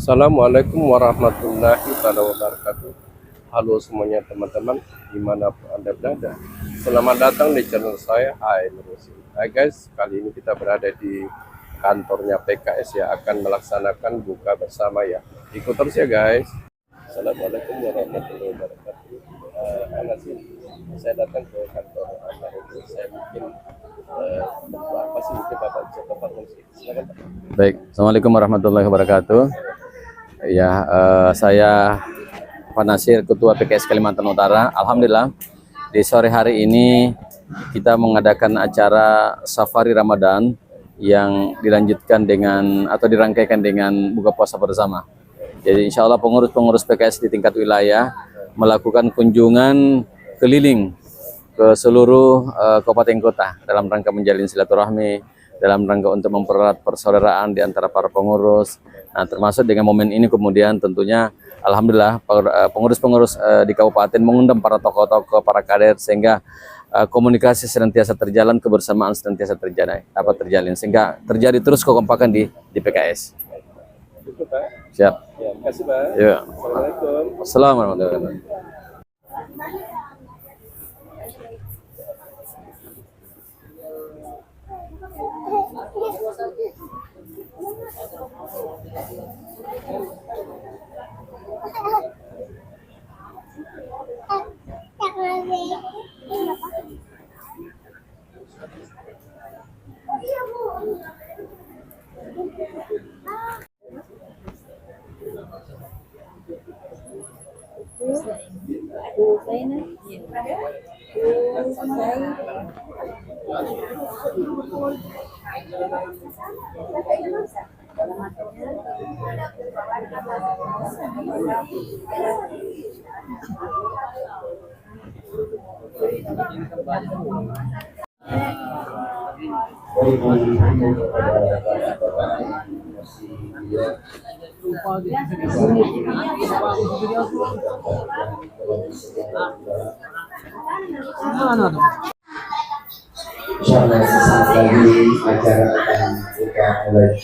Assalamualaikum warahmatullahi wabarakatuh. Halo semuanya teman-teman, dimanapun Anda berada. Selamat datang di channel saya, Hai Nurusi. Hai guys, kali ini kita berada di kantornya PKS ya, akan melaksanakan buka bersama ya. Ikut terus ya guys. Assalamualaikum warahmatullahi wabarakatuh. Anak sih, saya datang ke kantor Anda itu, saya bikin apa sih Bapak bisa tempat musik. Silakan Pak. Baik, Assalamualaikum warahmatullahi wabarakatuh. Ya, saya Pak Nasir, Ketua PKS Kalimantan Utara. Alhamdulillah, di sore hari ini kita mengadakan acara Safari Ramadan yang dilanjutkan dengan atau dirangkaikan dengan buka puasa bersama. Jadi insya Allah pengurus-pengurus PKS di tingkat wilayah melakukan kunjungan keliling ke seluruh kabupaten kota dalam rangka menjalin silaturahmi, dalam rangka untuk mempererat persaudaraan di antara para pengurus. Nah, termasuk dengan momen ini kemudian tentunya alhamdulillah pengurus-pengurus di kabupaten mengundang para tokoh-tokoh, para kader, sehingga komunikasi senantiasa terjalan, kebersamaan senantiasa terjalin sehingga terjadi terus kekompakan di PKS. Cukup, Pak. Siap. Ya, terima kasih Pak. Ya. Assalamualaikum. Assalamualaikum warahmatullahi wabarakatuh. Insyaallah sesaat lagi acara akan kita mulai.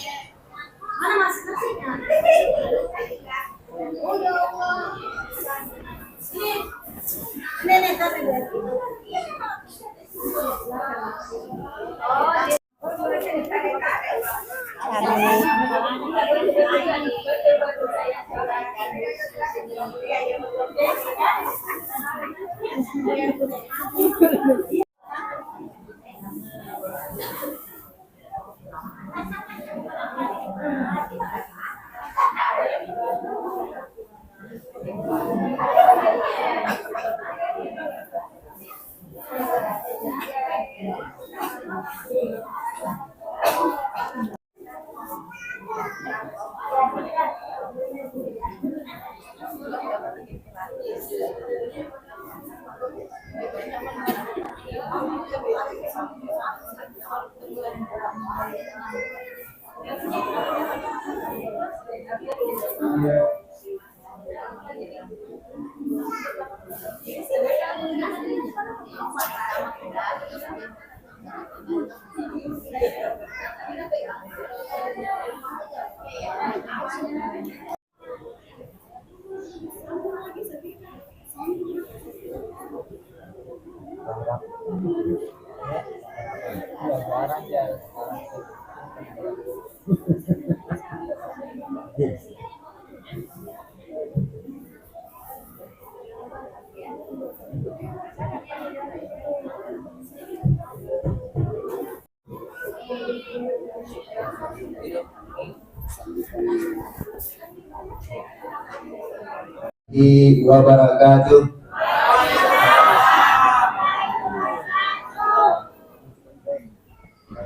Wabarakatuh.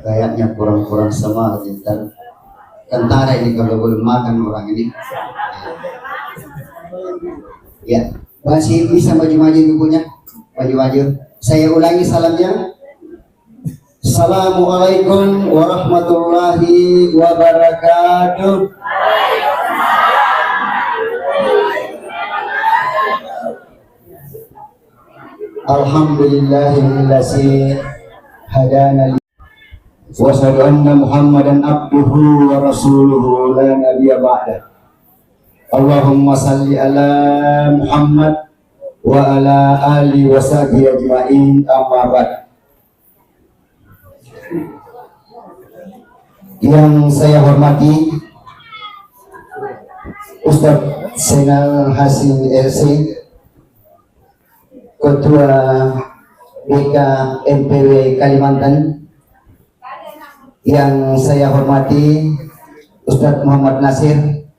Kayaknya kurang-kurang semangat intan. Kentara ini kalau belum makan orang ini. Ya, masih bisa maju-maju ibunya, maju-maju. Saya ulangi salamnya. Assalamualaikum warahmatullahi wabarakatuh. Alhamdulillahillazi hadana wa asyhadu anna Muhammadan abduhu wa rasuluhu la nabiyya ba'da. Allahumma salli ala Muhammad wa ala ali wa sahbihi ajma'in, amma ba'd. Yang saya hormati Ustadz Zainal Hasim LC, Ketua BK MPW Kalimantan. Yang saya hormati Ustadz Muhammad Nasir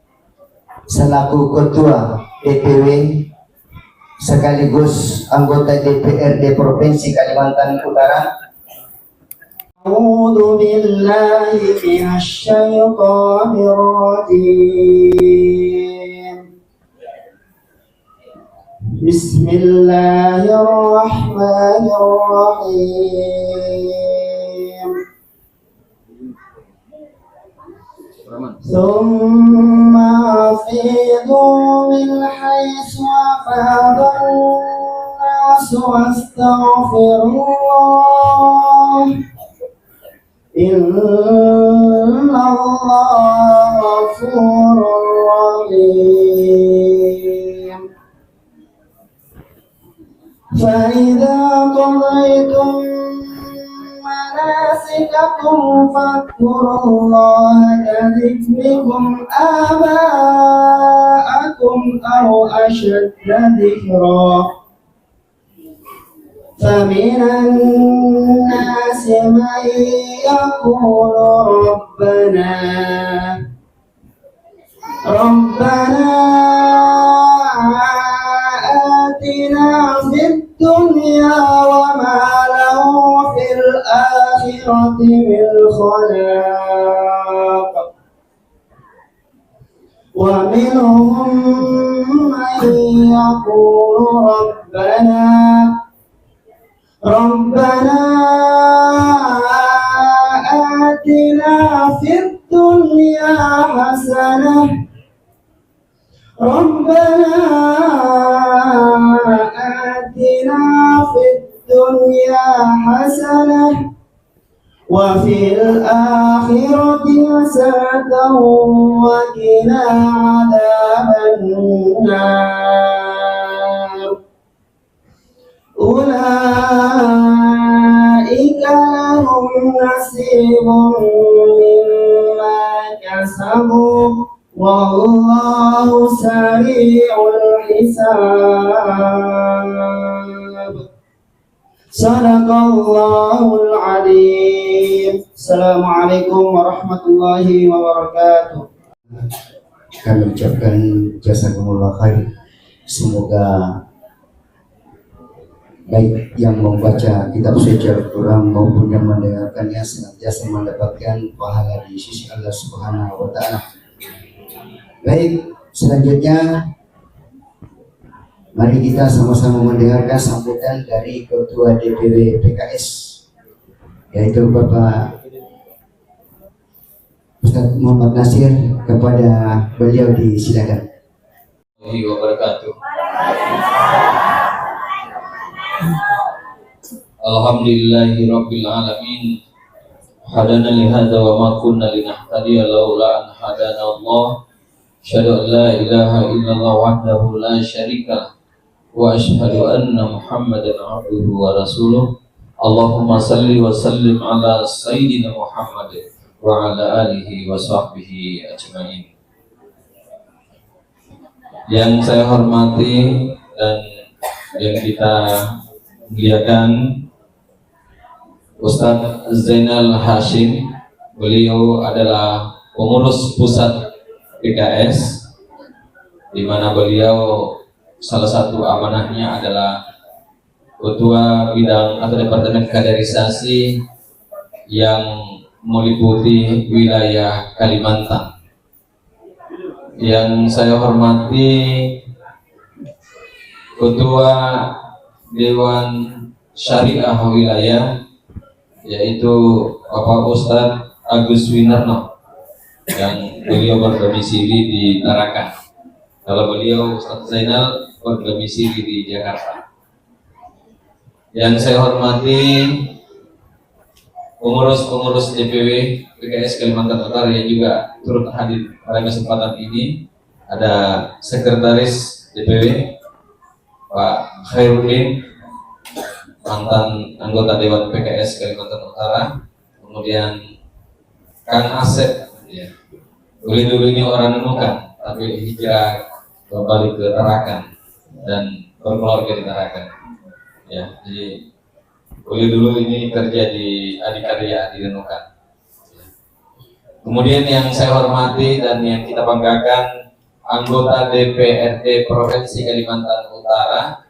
selaku Ketua DPW sekaligus anggota DPRD Provinsi Kalimantan Utara. A'udzu billahi minasy syaithanir rajim. Bismillahirrahmanirrahim. ثم أفيضوا من حيث أفاض الناس واستغفروا الله إن الله غفور رحيم. فإذا قضيتم مناسككم فاذكروا الله كذكركم آباءكم أو أشد ذكرا. فمن الناس من يقول ربنا آتنا في الدنيا وما له في الآخرة من خلاق. ومنهم من يقول ربنا آتنا في الدنيا حسنة آتنا في الدنيا حسنة وفي الآخرة حسنة وقنا عذاب النار. أولئك لهم نصيب مما كسبوا والله سريع الحساب. صدق الله العظيم. Assalamualaikum warahmatullahi wabarakatuh. Kami ucapkan jazakumullah khair. Semoga baik yang membaca kitab suci Al-Quran maupun yang mendengarkannya senantiasa mendapatkan pahala di sisi Allah Subhanahu wa Ta'ala. Baik, selanjutnya mari kita sama-sama mendengarkan sambutan dari Ketua DPW PKS, yaitu Bapak Ustadz Muhammad Nasir. Kepada beliau disilakan. Wabarakatuh. Alhamdulillahi Rabbil Alamin. Hadana lihada wa ma kunna linahtadiya laula an hadana Allah. Asyhadu an la ilaha illallah wahdahu la syarika wa asyhadu anna Muhammadan abduhu wa rasuluh. Allahumma salli wa sallim ala sayyidina Muhammad wa ala alihi wa sahbihi ajma'in. Yang saya hormati dan yang kita muliakan Ustadz Zainal Hasim, beliau adalah pengurus pusat PKS, di mana beliau salah satu amanahnya adalah ketua bidang atau departemen kaderisasi yang meliputi wilayah Kalimantan. Yang saya hormati ketua Dewan Syariah Wilayah, yaitu Bapak Ustadz Agus Winarno, yang beliau berdomisili di Tarakan. Kalau beliau Ustadz Zainal berdomisili di Jakarta. Yang saya hormati pengurus DPW PKS Kalimantan Utara yang juga turut hadir pada kesempatan ini, ada Sekretaris DPW Pak Khairuddin, mantan anggota Dewan PKS Kalimantan Utara, kemudian Kang Asep, ya. Dulu ini orang Nunukan, tapi hijrah kembali ke Tarakan dan berkeluarga di Tarakan. Ya, jadi dulu ini kerja di Adikarya di Nunukan. Kemudian yang saya hormati dan yang kita banggakan, anggota DPRD Provinsi Kalimantan Utara,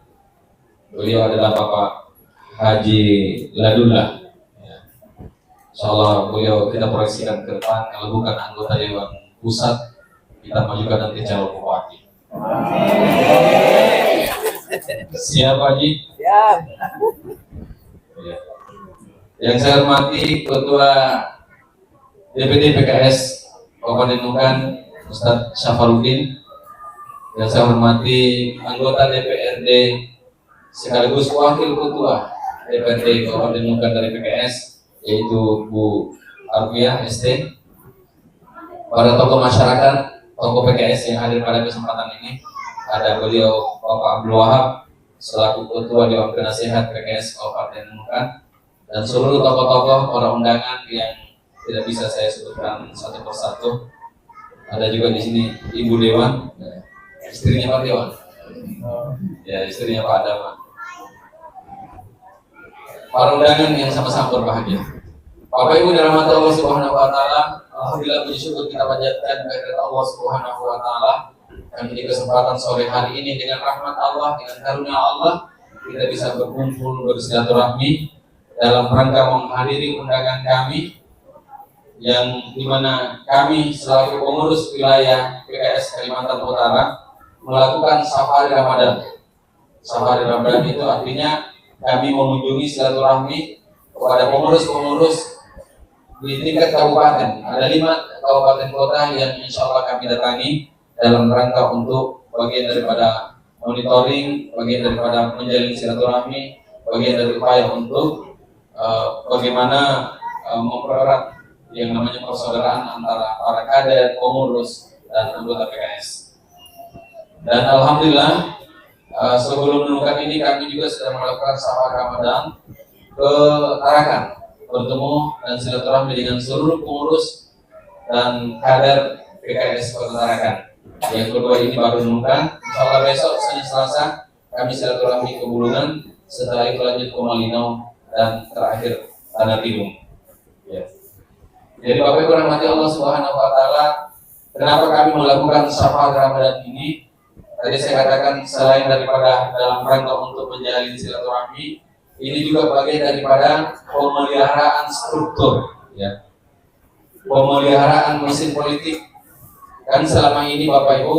beliau adalah Bapak Haji Ladullah. Ya. Insyaallah beliau kita proyeksikan ke depan, kalau bukan anggota Dewan Pusat, kita majukan nanti calon bupati. Siap Haji? Siap. Ya. Yang saya hormati Ketua DPD PKS Kabupaten Nunukan Ustadz Syafaruddin, yang saya hormati anggota DPRD sekaligus Wakil Ketua DPRD Kabupaten Nunukan dari PKS, yaitu Bu Arfiah ST, para tokoh masyarakat, tokoh PKS yang hadir pada kesempatan ini, ada beliau Bapak Abdul Wahab selaku Ketua Dewan Penasehat PKS Kabupaten Nunukan, dan seluruh tokoh-tokoh para undangan yang tidak bisa saya sebutkan satu persatu. Ada juga di sini Ibu Dewan, istrinya Pak Dewan, ya istrinya Pak Adama. Para undangan yang sama-sama berbahagia. Bapak Ibu dirahmati Allah Subhanahu Wa Taala, alhamdulillah puji syukur kita panjatkan kehadirat Allah Subhanahu Wa Taala. Dan di kesempatan sore hari ini dengan rahmat Allah, dengan karunia Allah, kita bisa berkumpul bersilaturahmi dalam rangka menghadiri undangan kami, yang dimana kami selaku pengurus wilayah PKS Kalimantan Utara melakukan safari Ramadan. Safari Ramadan itu artinya kami mengunjungi silaturahmi kepada pengurus-pengurus di tingkat kabupaten. Ada 5 kabupaten kota yang insya Allah kami datangi dalam rangka untuk bagian daripada monitoring, bagian daripada menjalin silaturahmi, bagian dari upaya untuk bagaimana mempererat yang namanya persaudaraan antara para kader, pengurus, dan anggota PKS. Dan alhamdulillah sebelum Nunukan ini kami juga sudah melakukan safari Ramadan ke Tarakan, bertemu dan silaturahmi dengan seluruh pengurus dan kader PKS Kota Tarakan. Yang kedua ini baru Nunukan. Insyaallah besok Senin Selasa kami silaturahmi ke Bulungan, setelah itu lanjut ke Malinau, dan terakhir Tanah Tidung. Ya. Jadi Bapak Ibu rahmati Allah Subhanahu Wa Taala, kenapa kami melakukan safari Ramadan ini? Tadi saya katakan selain daripada dalam rangka untuk menjalin silaturahmi, ini juga bagian daripada pemeliharaan struktur, ya, pemeliharaan mesin politik. Kan selama ini Bapak Ibu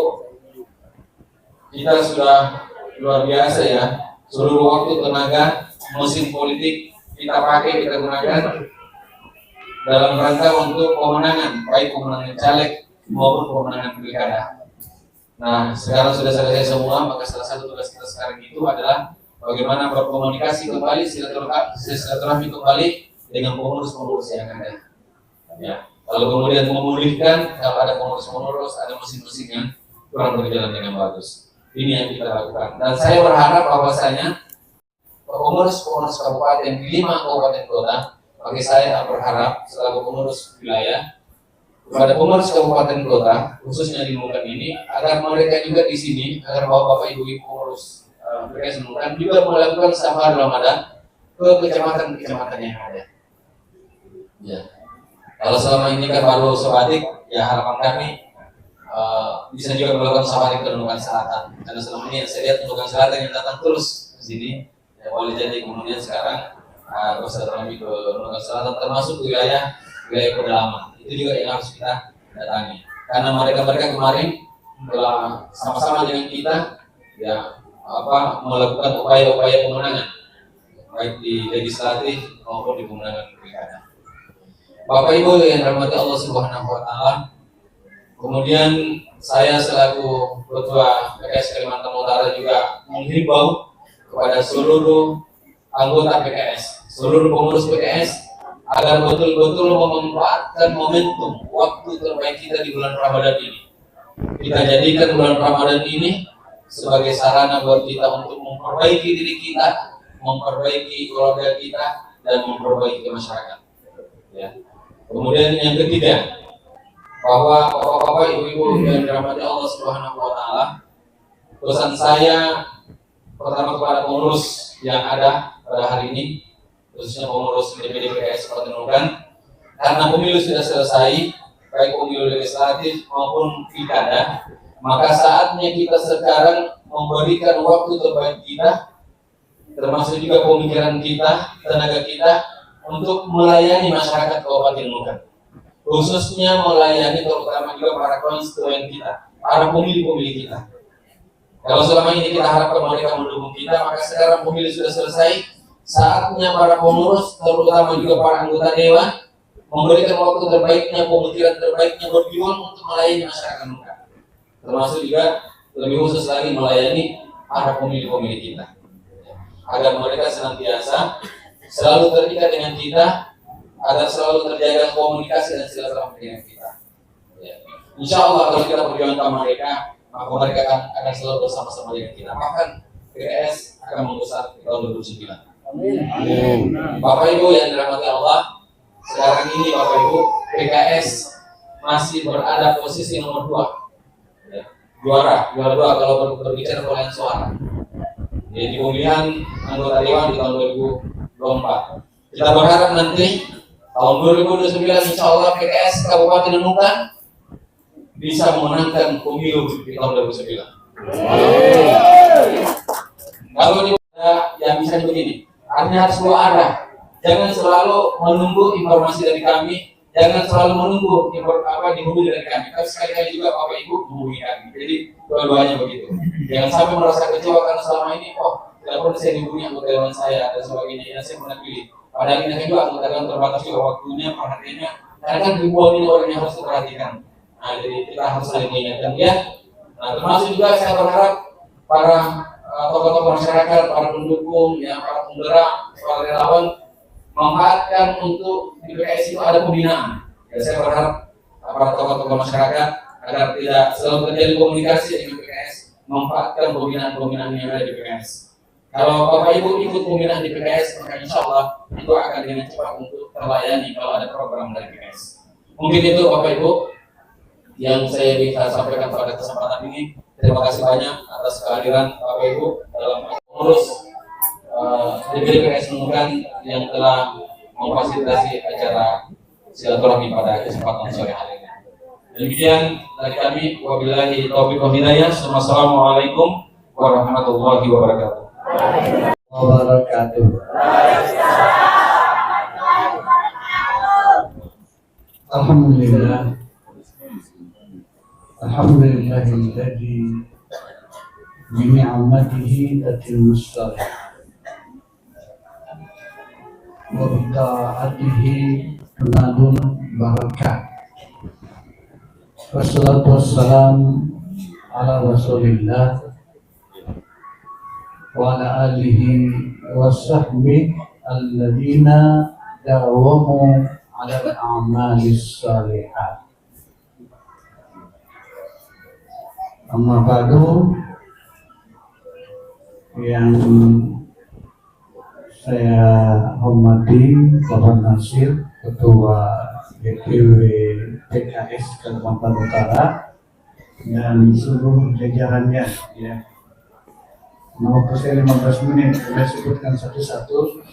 kita sudah luar biasa ya, seluruh waktu tenaga mesin politik kita pakai, kita gunakan dalam rangka untuk pemenangan, baik pemenangan caleg maupun pemenangan pilkada. Nah, sekarang sudah selesai semua, maka salah satu tugas kita sekarang itu adalah bagaimana berkomunikasi kembali, silaturahmi kembali dengan pengurus-pengurus yang ada. Ya, lalu kemudian memulihkan kalau ada pengurus-pengurus, ada mesin-mesin yang kurang berjalan dengan bagus. Ini yang kita lakukan. Dan saya berharap bahwasanya pengurus-pengurus kabupaten di 5 kabupaten kota, bagi saya berharap selaku pengurus wilayah kepada pengurus kabupaten kota khususnya di Nunukan ini, agar mereka juga di sini, agar bapak ibu pengurus PKS Nunukan juga melakukan safari Ramadan ke kecamatan-kecamatan yang ada. Ya. Kalau selama ini kan baru Sobadik, ya harapan kami bisa juga melakukan safari ke Nunukan Selatan. Karena selama ini saya lihat Nunukan Selatan yang datang terus ke sini, ya boleh jadi kemudian sekarang bersilaturahmi ke Nunukan Selatan, termasuk wilayah pedalaman. Itu juga yang harus kita datangi. Karena mereka kemarin telah sama-sama dengan kita ya melakukan upaya-upaya pemenangan baik di legislatif maupun di pemenangan pilkada. Bapak Ibu yang dirahmati Allah Subhanahu Wa Taala, kemudian saya selaku Ketua PKS Kalimantan Utara juga menghimbau kepada seluruh anggota PKS, seluruh pengurus PKS agar betul-betul memanfaatkan momentum waktu terbaik kita di bulan Ramadan ini kita jadikan bulan Ramadan ini sebagai sarana buat kita untuk memperbaiki diri kita, memperbaiki keluarga kita, dan memperbaiki masyarakat. Ya. Kemudian yang ketiga, bahwa bapak-bapak, ibu-ibu yang dirahmati Allah Subhanahu wa Ta'ala, pesan saya pertama kepada pengurus yang ada pada hari ini, khususnya pengurus DPD PKS Kabupaten Nunukan, karena pemilu sudah selesai, baik pemilu legislatif maupun pilkada, maka saatnya kita sekarang memberikan waktu terbaik kita, termasuk juga pemikiran kita, tenaga kita, untuk melayani masyarakat Kabupaten Nunukan, khususnya melayani terutama juga para konstituen kita, para pemilih-pemilih kita. Kalau selama ini kita harapkan mereka mendukung kita, maka sekarang pemilu sudah selesai, saatnya para pengurus, terutama juga para anggota dewan, memberikan waktu terbaiknya, pemikiran terbaiknya, berjuang untuk melayani masyarakat Nunukan, termasuk juga lebih khusus lagi melayani para pemilih-pemilih kita, agar mereka senantiasa selalu terikat dengan kita, agar selalu terjaga komunikasi dan silaturahmi dengan kita. Ya. Insya Allah kalau kita berjuang sama mereka, maka mereka akan selalu bersama-sama dengan kita. Bahkan PKS akan membesar di tahun 2009. Amin. Bapak Ibu yang dirahmati Allah, sekarang ini Bapak Ibu, PKS masih berada posisi nomor 2. Ya. Juara 2 kalau berbicara perolehan suara. Jadi pemilihan anggota dewan di tahun 2024. Kita berharap nanti tahun 2029 insya Allah PKS Kabupaten Nunukan bisa memenangkan pemilu di tahun 2009. Kalau yang bisa begini, artinya harus dua arah. Jangan selalu menunggu informasi dari kami, jangan selalu menunggu dihubungi dari kami. Tapi sekali-kali juga Bapak Ibu menghubungi kami. Jadi dua-duanya begitu. Jangan sampai merasa kecewa karena selama ini, tidak pernah saya dihubungi anggota dewan saya dan sebagainya. Ya, saya pernah pilih. Padahal ini juga anggota dewan terbatas juga waktunya, perhatiannya. Karena kan ribuan ini orang yang harus diperhatikan. Nah, jadi kita harus saling mengingatkan dia. Nah, termasuk juga saya berharap para tokoh-tokoh masyarakat, para pendukung, ya, para penggerak, para relawan memanfaatkan untuk di PKS itu ada pembinaan. Ya, saya berharap para tokoh-tokoh masyarakat agar tidak selalu terjadi komunikasi dengan PKS, memanfaatkan pembinaan-pembinaan yang ada di PKS. Kalau Bapak Ibu ikut pembinaan di PKS, maka insya Allah itu akan dengan cepat untuk terlayani kalau ada program dari PKS. Mungkin itu Bapak Ibu yang saya bisa sampaikan pada kesempatan ini. Terima kasih banyak atas kehadiran Bapak Ibu dalam pengurus DPD PKS Nunukan yang telah memfasilitasi acara silaturahmi pada kesempatan sore hari ini. Demikian dari kami, wabillahi taufiq wal hidayah. Assalamualaikum warahmatullahi wabarakatuh. Alhamdulillah. Alhamdulillahilladzi bi ni'matihi tatimmus shalihat wa bi ta'atihi tunadul barakat. Wassalatu wassalam ala Rasulillah wa ala alihi wa sahbihi alladzina dawamu ala al-a'malis shalihat. Amma ba'du, yang saya hormati Bapak Nasir, Ketua DPW PKS Kalimantan Utara dan seluruh jajarannya, ya. Mau saya 15 menit, saya sebutkan satu-satu,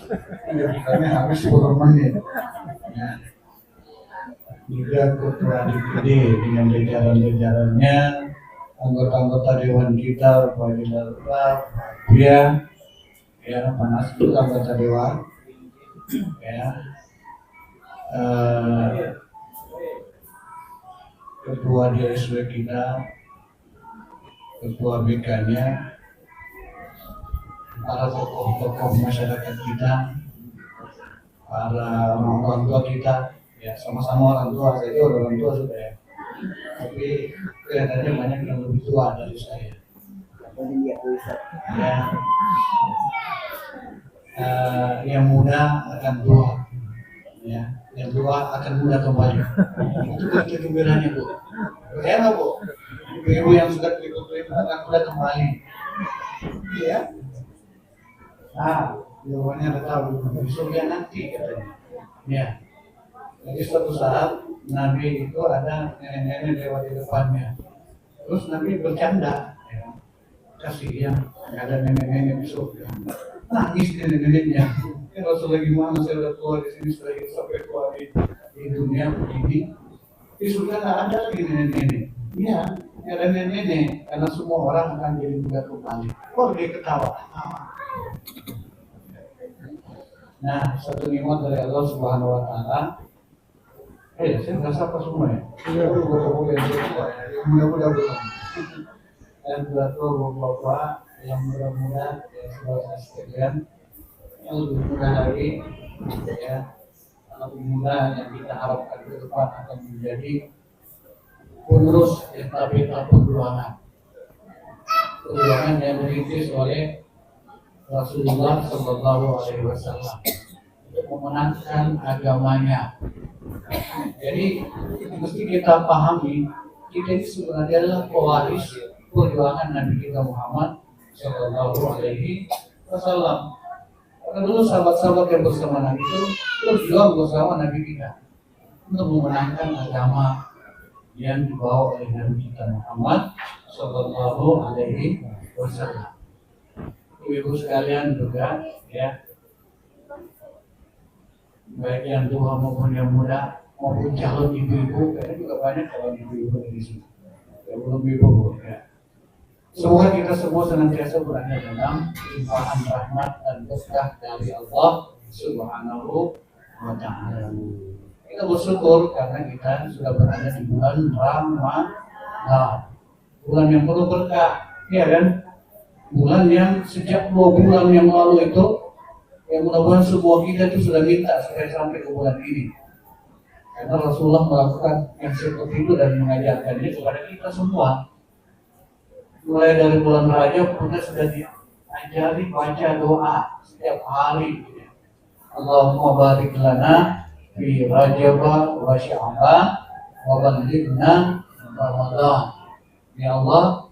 karena habis 10 menit. Ya. Juga Ketua DPD dengan jajaran-jajarannya, anggota-anggota dewan kita, Pak Ilallah, ya, Panas itu anggota dewan, ya, ketua DSW kita, ketua BK-nya, para tokoh-tokoh masyarakat kita, para orang tua kita, ya, sama-sama orang tua, saya juga orang tua sudah, ya. Tapi kelihatannya banyak yang lebih tua dari saya. Ya, yang muda akan tua, ya, yang tua akan muda kembali. Itu kegembiraannya, Bu. Enak, Bu. ibu-ibu yang sudah keliling akan udah kembali. Iya. Nah, jawabannya ada tahu di surga nanti katanya. Ya. Jadi suatu saat Nabi itu ada nenek-nenek lewat di depannya. Terus Nabi bercanda, ya. Kasihan ada nenek-nenek di surga. Nangis nenek-neneknya. Ya Rasulullah gimana saya udah tua di sini sudah hidup sampai tua di dunia begini. Di surga nggak ada lagi nenek-nenek. Iya, ada nenek-nenek karena semua orang akan jadi muda kembali. Kok dia ketawa? Nah, satu nikmat dari Allah Subhanahu Wa Taala. Saya nggak sapa semua ya. Iya, mudah-mudahan belum. Dan bapak-bapak yang muda-muda, ya saudara sekalian, yang lebih muda lagi, ya, lebih muda yang kita harapkan ke depan akan menjadi penerus estafet perjuangan. Perjuangan yang dirintis oleh Rasulullah Sallallahu Alaihi Wasallam untuk memenangkan agamanya. Jadi mesti kita pahami kita ini sebenarnya adalah pewaris perjuangan Nabi kita Muhammad Sallallahu Alaihi Wasallam. Karena dulu sahabat-sahabat yang bersama Nabi itu berjuang bersama Nabi kita untuk memenangkan agama yang dibawa oleh Nabi kita Muhammad Sallallahu Alaihi Wasallam. Ibu sekalian juga, ya, baik yang tua maupun yang muda maupun calon ibu-ibu, karena juga banyak calon ibu-ibu di sini. Ya, belum ibu, ya. Semoga kita semua senantiasa berada dalam limpahan rahmat dan berkah dari Allah Subhanahu wa Ta'ala. Kita bersyukur karena kita sudah berada di bulan Ramadan, bulan yang penuh berkah, ya kan? Bulan yang sejak 2 bulan yang lalu itu, yang mudah-mudahan semua kita itu sudah minta supaya sampai ke bulan ini. Karena Rasulullah melakukan yang seperti itu dan mengajarkannya kepada kita semua. Mulai dari bulan Rajab kita sudah diajari baca doa setiap hari. Allahumma barik lana fi Rajab wa Sya'ban wa ballighna Ramadan. Ya Allah,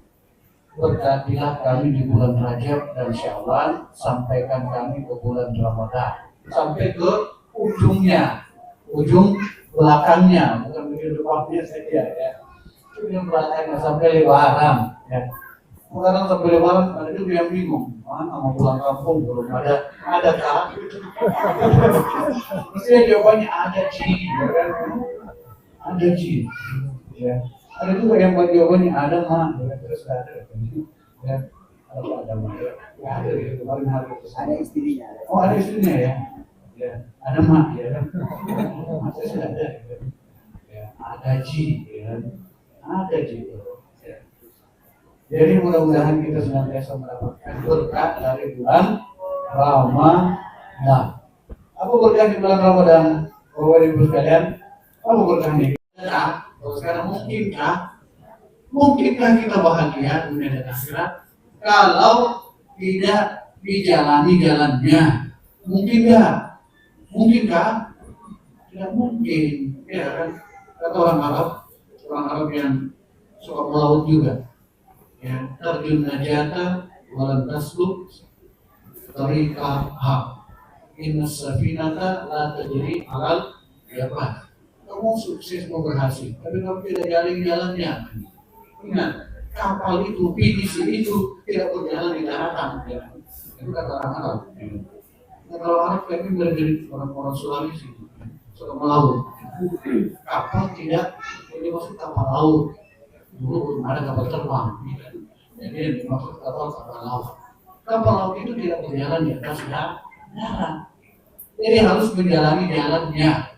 berkatilah kami di bulan Rajab dan Sya'ban, sampaikan kami ke bulan Ramadan, sampai ke ujungnya, ujung belakangnya, bukan ujung depannya saja, ya. Ujung belakangnya sampai Lebaran, ya. Sekarang sampai Lebaran ada juga yang bingung, mana mau pulang kampung belum ada kah? Mestinya jawabannya ada Ci, ya kan? Ada Ci, ya. Ada juga yang buat jawabannya ada mah, ya, terus ada, ya, ada mah, ya, ada di kemarin hari itu. Ada istrinya. Oh, ada istrinya ya, ya, ada mah, ya, masih sudah ada, ya, ada Ji, ya, ada Ji, ya. Jadi mudah-mudahan kita senantiasa mendapatkan berkah dari bulan Ramadan. Apa berkah di bulan Ramadan, Bapak Ibu sekalian? Apa berkahnya? Sekarang mungkinkah kita bahagia dunia dan akhirat kalau tidak dijalani jalannya? Mungkinkah? Tidak mungkin, ya kan? Kata orang Arab yang suka melaut juga, ya, terjun najata walan tasluk tariqaha inna safinata la tajri alal yabah. Kamu sukses, mau berhasil, tapi kamu tidak jalannya. Ingat, kapal itu, pinisi itu tidak berjalan di daratan. Ya. Itu kata orang Arab. Nah, kalau Arab kami menjadi orang-orang Sulawesi, suka melaut. Kapal tidak boleh masuk kapal laut. Dulu belum ada kapal terbang. Jadi yang dimaksud kapal laut. Kapal laut itu tidak berjalan di atas darat. Jadi harus menjalani jalannya.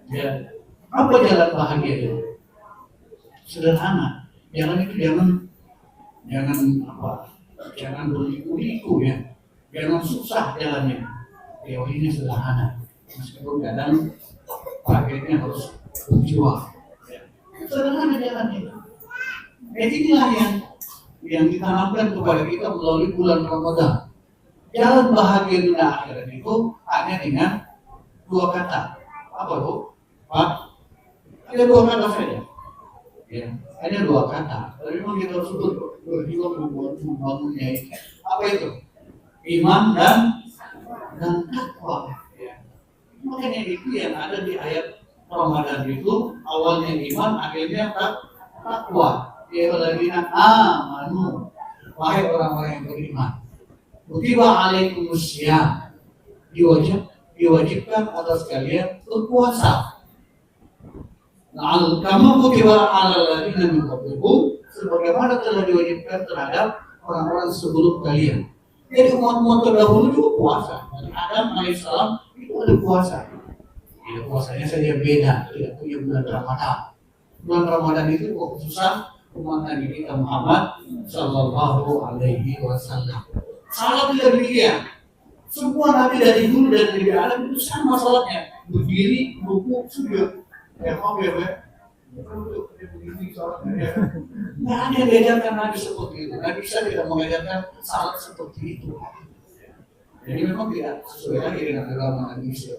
Ya, apa jalan bahagia itu? Sederhana. Jalan itu jangan berliku-liku, ya. Jangan susah jalannya. Teorinya sederhana. Meskipun kadang paketnya harus berjuang. Ya. Sederhana jalannya. Inilah yang ditanamkan kepada kita melalui bulan Ramadan. Jalan bahagia dunia akhirat itu hanya dengan 2 kata. Apa Bu? Pak? Ada 2 kata saja. Ya, ada dua kata. Tapi memang kita harus berjuang membangunnya itu. Apa itu? Iman dan takwa. Ya. Makanya itu yang ada di ayat Ramadan itu, awalnya iman, akhirnya takwa. Ya alladzina amanu, wahai orang-orang yang beriman. Kutiba alaikumusiyam, diwajibkan atas kalian berpuasa. Kamu kutiba alal ladzina min qablikum, sebagaimana telah diwajibkan terhadap orang-orang sebelum kalian. Jadi umat-umat terdahulu juga puasa. Dari Adam alaihissalam itu ada puasa. Ya, puasanya saja beda, tidak punya bulan Ramadan. Bulan Ramadan itu khususan umat Nabi kita Muhammad Sallallahu Alaihi Wasallam. Salat tidak demikian. Semua Nabi dari dulu dan dari alam itu sama salatnya, berdiri, rukuk, sujud. Ya mau ya, nggak ada yang bedakan Nabi seperti itu. Nabi bisa tidak mengajarkan salat seperti itu. Jadi memang tidak sesuai lagi dengan agama Nabi Isa.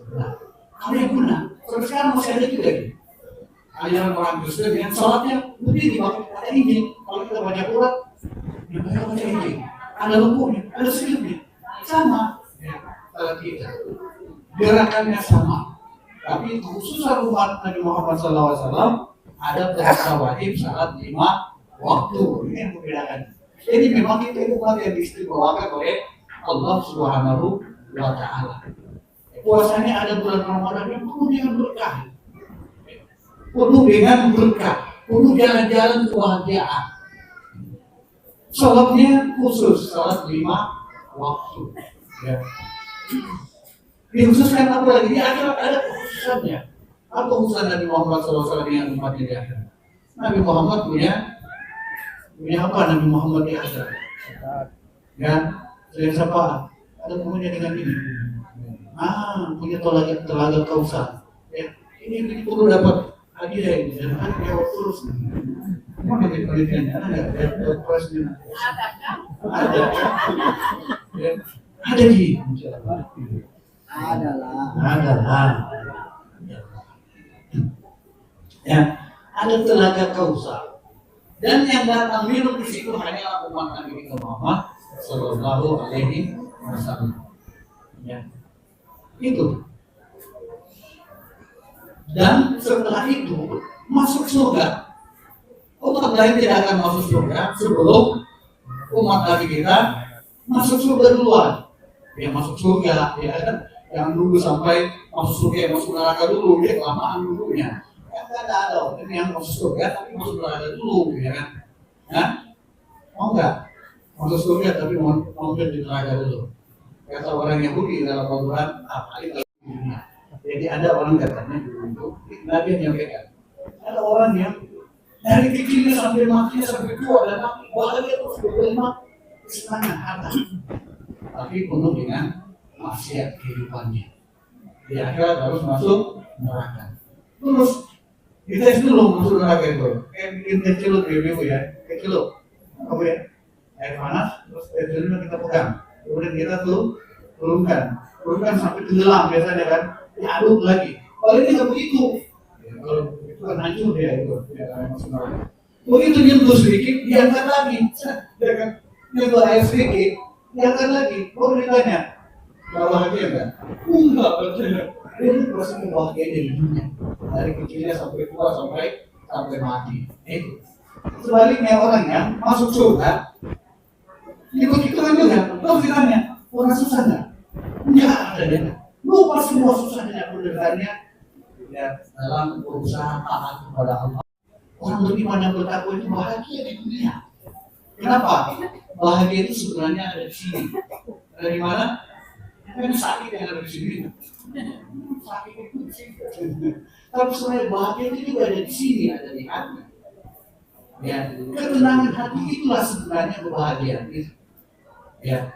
Ada yang benar. Sampai sekarang masih ada juga nih. Ajaran orang Kristen yang salatnya berdiri, ada izin. Kalau kita baca Quran, ya baca izin. Ada rukuknya, ada sujudnya, sama. Ya, kalau kita gerakannya sama. Tapi khususan umat Nabi Muhammad SAW ada puasa wajib salat 5 waktu. Ini yang membedakan. Jadi memang kita umat yang diistimewakan oleh Allah Subhanahu wa Ta'ala. Puasanya ada bulan Ramadan yang penuh dengan berkah, penuh dengan berkah, penuh jalan-jalan kebahagiaan. Salatnya khusus, salat 5 waktu. Ya. Dikhususkan apa lagi? Di akhirat ada khususannya. Apa khususan Nabi Muhammad SAW dengan umatnya di akhirat? Nabi Muhammad punya apa Nabi Muhammad di akhirat? Ya, saya sapa. Ada punya dengan ini. Punya telaga Kausar. Ya, ini perlu dapat hadiah ini. Dan jawab terus. Mana penelitiannya? Ada presiden. Ada. Ya, ada di. Adalah. Ya, ada telaga Kausar. Dan yang datang minum di situ hanyalah umat Nabi Muhammad Sallallahu Alaihi Wasallam. Ya, itu. Dan setelah itu masuk surga. Umat lain tidak akan masuk surga sebelum umat Nabi kita masuk surga duluan. Yang masuk surga, ya kan? Yang dulu sampai masuk surga, yang masuk neraka dulu, dia kelamaan dulunya. Kan ada ini yang masuk surga tapi masuk neraka dulu, ya kan? Nah, mau nggak masuk surga tapi mau di neraka dulu? Kata orang Yahudi dalam Al-Quran, jadi ada orang katanya dulu itu Nabi yang menyampaikan, ada orang yang dari kecilnya sampai matinya sampai tua dan mati bahagia terus berkelima kesenangan harta, tapi penuh dengan maksiat kehidupannya. Di akhirat harus masuk neraka. Terus dites dulu masuk neraka itu. Bikin kecil dulu ya, kecil apa ya? Air panas, terus air jernih kita pegang. Kemudian kita turunkan sampai tenggelam biasanya kan, diaduk lagi. Kalau ini nggak begitu, ya, kalau itu kan hancur dia itu. Begitu nyentuh sedikit, diangkat lagi, ya kan? Nyentuh air sedikit, diangkat lagi. Baru ditanya, nggak bahagia kan? Enggak, berarti ini proses kebahagiaan di dunia, dari kecilnya sampai tua sampai mati. Itu. Sebaliknya orang yang masuk surga, ikut-ikutan juga, terus ditanya, orang susah nggak? Enggak ada dia. Lupa semua susahnya kemudahannya ya dalam berusaha taat kepada Allah. Orang beriman yang bertakwa itu bahagia di dunia. Kenapa? Bahagia itu sebenarnya ada di sini. Ada di mana? Kan sakit yang ada di sini. Sakit itu di sini. Tapi sebenarnya bahagia itu juga ada di sini, ada di hati. Ya, ketenangan hati itulah sebenarnya kebahagiaan itu. Ya.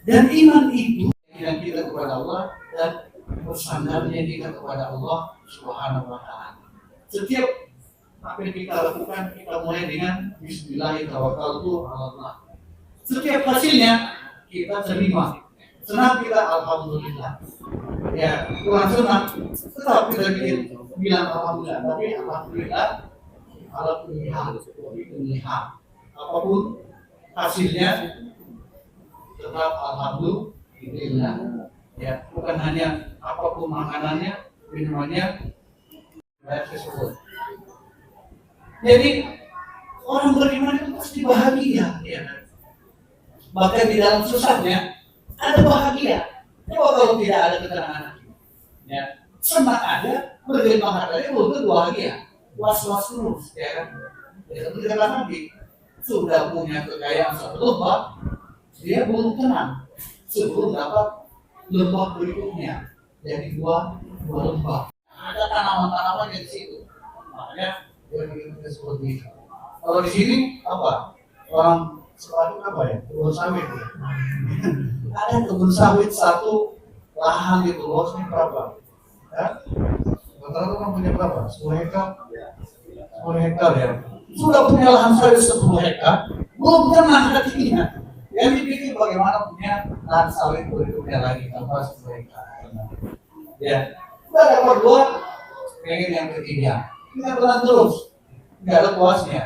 Dan iman itu yang kita kepada Allah dan bersandarnya kita kepada Allah Subhanahu wa Ta'ala. Setiap apa yang kita lakukan, kita mulai dengan Bismillahirrahmanirrahim. Setiap hasilnya kita terima. Senang kita alhamdulillah. Ya, kurang senang tetap kita bilang alhamdulillah. Tapi alhamdulillah ala kulli hal. Apapun hasilnya tetap alhamdulillah. Ya, bukan hanya apapun makanannya, minumannya, baik tersebut. Jadi orang beriman itu pasti bahagia, ya kan? Bahkan di dalam susahnya ada bahagia. Coba kalau tidak ada keterangan, ya senang ada, berlimpah hartanya belum bahagia, was-was terus, ya kan? Ya, seperti kata Nabi, sudah punya kekayaan satu lembah, dia belum tenang sebelum dapat lembah berikutnya. Jadi dua lembah. Ada tanaman-tanaman di situ, makanya dia bikin seperti itu. Kalau di sini apa? Orang selalu apa ya? Kebun sawit. Ya? Ada kebun sawit satu lahan itu luasnya berapa? Ya? Rata-rata orang punya berapa? 10 hektar? 10 hektar ya. Sudah punya lahan sawit 10 hektar, belum tenang hatinya. Yang dipikir bagaimana punya lahan sawit berikutnya lagi tanpa 10 hektar. Ya, sudah dapat 2, pengen yang ketiga. Kita tenang terus, nggak ada puasnya.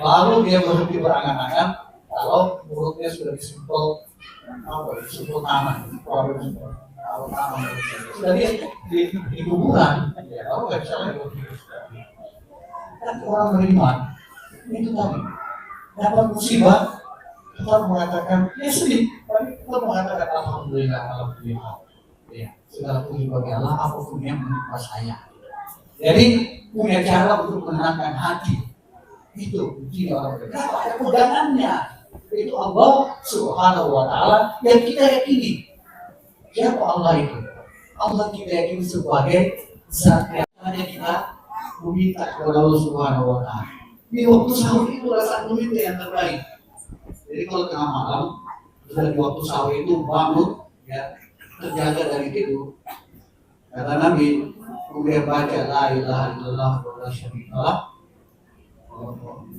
Baru dia berhenti berangan-angan kalau mulutnya sudah disimpul tanah, kalau tanah sudah di kuburan, ya kalau nggak bisa lagi. Kan orang beriman itu tadi dapat musibah tetap mengatakan ya sedih, tapi tetap mengatakan alhamdulillah. Ya, segala puji bagi Allah apapun yang menimpa saya. Jadi punya cara untuk menenangkan hati. Itu bukti orang beriman. Kenapa ada pegangannya? Itu Allah Subhanahu wa Ta'ala yang kita yakini. Siapa Allah itu? Allah kita yakini sebagai zat yang hanya kita meminta kepada Allah Subhanahu wa Ta'ala. Di waktu sahur itu rasa meminta yang terbaik. Jadi kalau tengah malam sudah di waktu sahur itu bangun, ya terjaga dari tidur. Kata Nabi, kemudian baca la ilaha illallah wa la syarikalah.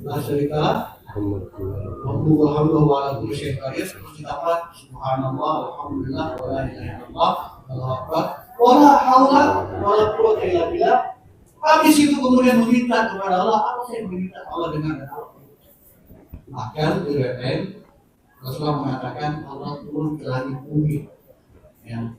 La syarikalah. Alhamdulillah wa ala kulli syai'in qadir. Terus ditambah subhanallah, alhamdulillah wa la ilaha illallah, Allahu akbar. Wa la haula wa la quwwata illa billah. Habis itu kemudian meminta kepada Allah, apa yang meminta Allah dengan apa? Bahkan UMN Rasulullah mengatakan Allah turun ke langit bumi, yang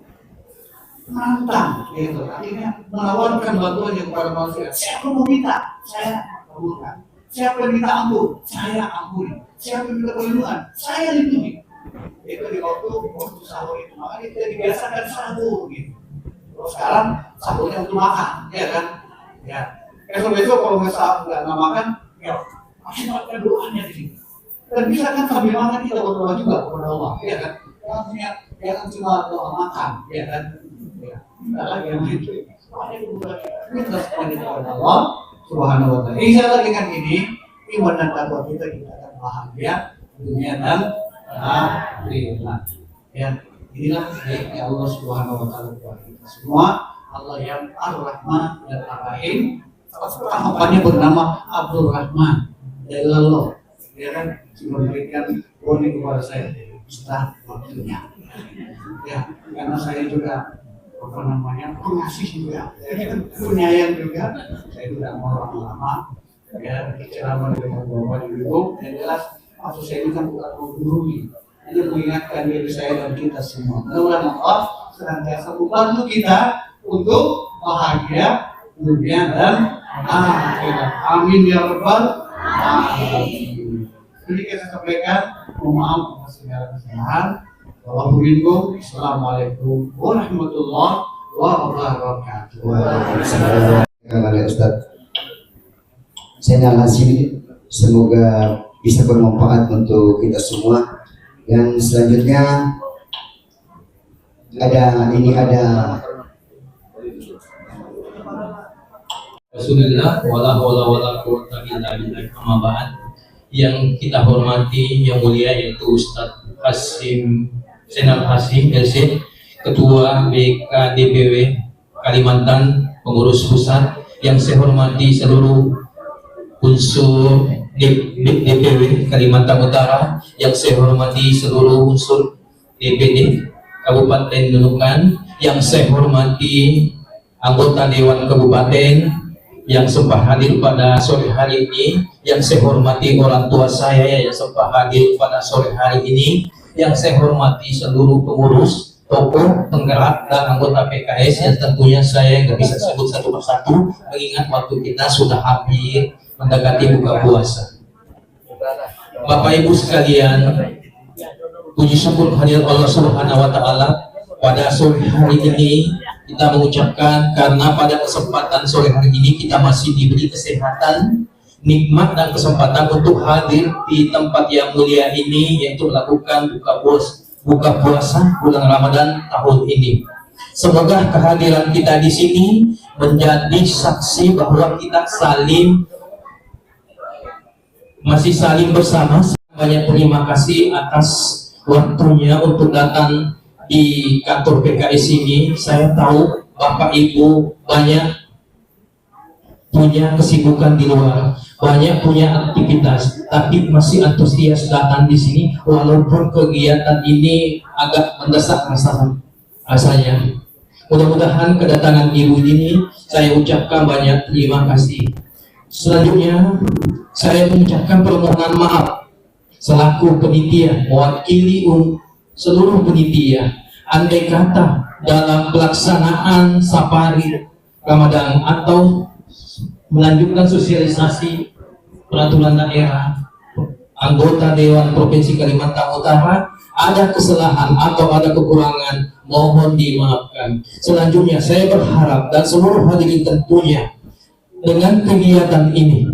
menantang, gitu. Artinya menawarkan bantuannya kepada manusia. Siapa yang meminta, saya kabulkan. Siapa yang minta ampun, saya ampuni. Siapa yang minta perlindungan, saya lindungi. Itu di waktu sahur itu, makanya kita dibiasakan sahur gitu. Terus sekarang sahurnya untuk makan, ya kan? Ya, besok kalau nggak makan, ya masih makan doanya di sini. Dan bisa kan sambil makan kita berdoa juga kepada Allah, ya kan? Jangan cuma doa makan, ya kan? Ya, tidak lagi yang itu. Kita semuanya kepada Allah Subhanahu wa Ta'ala. Insya Allah dengan ini iman dan takwa kita akan bahagia dunia dan akhirat. Ya, inilah baiknya Allah Subhanahu wa Ta'ala kepada kita semua. Allah yang Ar-Rahman dan Ar-Rahim. Salah satu hambanya bernama Abdul Rahman dari Allah. Dia kan memberikan warning kepada saya, Ustaz, waktunya. Ya, karena saya juga pengasih juga, penyayang juga. Saya tidak mau lama-lama. Ya, ceramah dengan bapak ibu. Yang jelas, maksud saya ini kan bukan menggurui, hanya mengingatkan diri saya dan kita semua. Mudah-mudahan Allah senantiasa membantu kita untuk bahagia dunia dan akhirat. Amin ya rabbal alamin. Ini kita sampaikan, mohon maaf atas segala kesalahan. Assalamualaikum warahmatullahi wabarakatuh. Waalaikumsalam. Kepada Ustaz, saya nyala sini, semoga bisa bermanfaat untuk kita semua. Yang selanjutnya ada Rasulullah wala haula wala quwwata illa billah. Amma ba'd. Yang kita hormati yang mulia yaitu Ustaz Hasim Senal Hasim LC, Ketua BKDPW Kalimantan, pengurus pusat. Yang saya hormati seluruh unsur DPW Kalimantan Utara, yang saya hormati seluruh unsur DPD Kabupaten Nunukan, yang saya hormati anggota Dewan Kabupaten, yang sempat hadir pada sore hari ini, yang saya hormati orang tua saya yang sempat hadir pada sore hari ini, yang saya hormati seluruh pengurus, tokoh, penggerak, dan anggota PKS yang tentunya saya nggak bisa sebut satu persatu, mengingat waktu kita sudah hampir mendekati buka puasa. Bapak Ibu sekalian, puji syukur kehadirat Allah Subhanahu wa Ta'ala, pada sore hari ini kita mengucapkan karena pada kesempatan sore hari ini kita masih diberi kesehatan, nikmat dan kesempatan untuk hadir di tempat yang mulia ini, yaitu melakukan buka puasa bulan Ramadan tahun ini. Semoga kehadiran kita di sini menjadi saksi bahwa kita masih saling bersama. Banyak terima kasih atas waktunya untuk datang di kantor PKS ini. Saya tahu Bapak Ibu banyak punya kesibukan di luar, banyak punya aktivitas, tapi masih antusias datang di sini walaupun kegiatan ini agak mendesak rasanya. Mudah-mudahan kedatangan Ibu ini saya ucapkan banyak terima kasih. Selanjutnya saya mengucapkan permohonan maaf selaku penitia, mewakili seluruh penitia. Andai kata dalam pelaksanaan safari Ramadan atau melanjutkan sosialisasi peraturan daerah anggota Dewan Provinsi Kalimantan Utara ada kesalahan atau ada kekurangan, mohon dimaafkan. Selanjutnya saya berharap dan seluruh hadirin tentunya dengan kegiatan ini,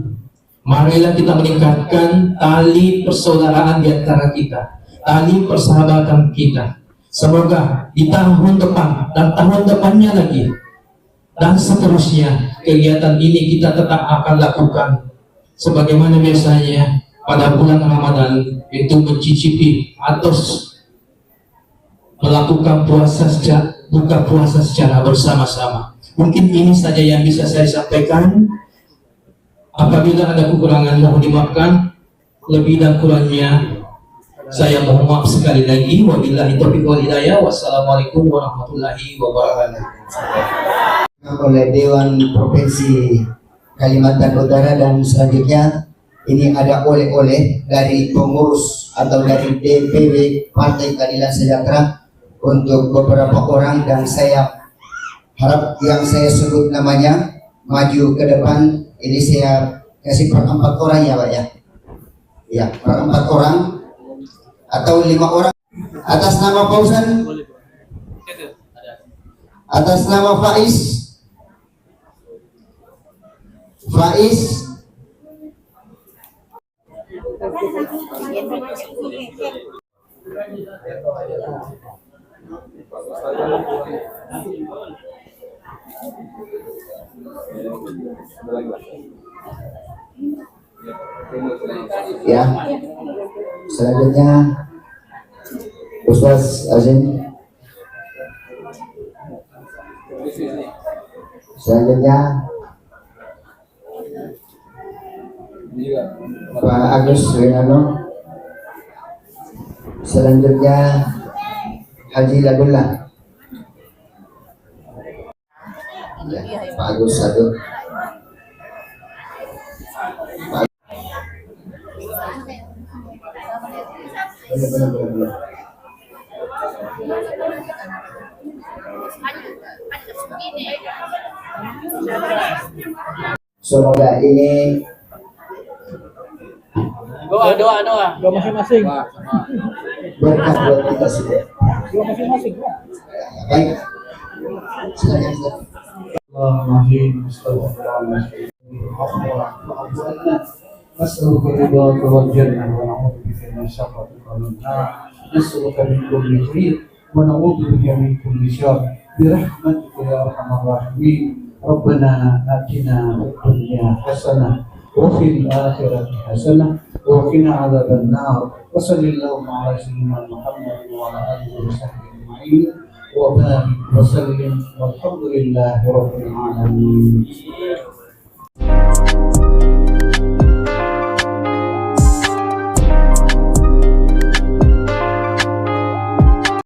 marilah kita meningkatkan tali persaudaraan di antara kita, tali persahabatan kita. Semoga di tahun depan dan tahun depannya lagi dan seterusnya kegiatan ini kita tetap akan lakukan sebagaimana biasanya pada bulan Ramadan, itu mencicipi atau melakukan buka puasa secara bersama-sama. Mungkin ini saja yang bisa saya sampaikan. Apabila ada kekurangan mohon dimaafkan, lebih dan kurangnya saya mohon maaf sekali lagi. Wabillahi taufiq wal hidayah. Wassalamualaikum warahmatullahi wabarakatuh. Oleh Dewan Provinsi Kalimantan Utara, dan selanjutnya ini ada oleh-oleh dari pengurus atau dari DPW Partai Keadilan Sejahtera untuk beberapa orang, dan saya harap yang saya sebut namanya maju ke depan. Ini saya kasih per 4 orang ya Pak ya. Ya, per 4 orang atau 5 orang. Atas nama Fauzan, atas nama Faiz, ya. Selanjutnya Ustaz Azim. Selanjutnya Pak Agus Winano. Selanjutnya Haji Ladullah. Ya, Pak Agus satu. Benar. Semoga ini Doa masing-masing. berkat buat kita semua. Doa masing-masing. Baik. Silakan. نسألك رضاك والجنة ونعوذ بك من سخطك والنار نسألك من كل خير ونعوذ بك من كل شر برحمتك يا أرحم الراحمين ربنا آتنا في الدنيا حسنة وفي الآخرة حسنة وقنا عذاب النار وصل اللهم على سيدنا محمد وعلى آله وصحبه أجمعين وبارك وسلم والحمد لله رب العالمين.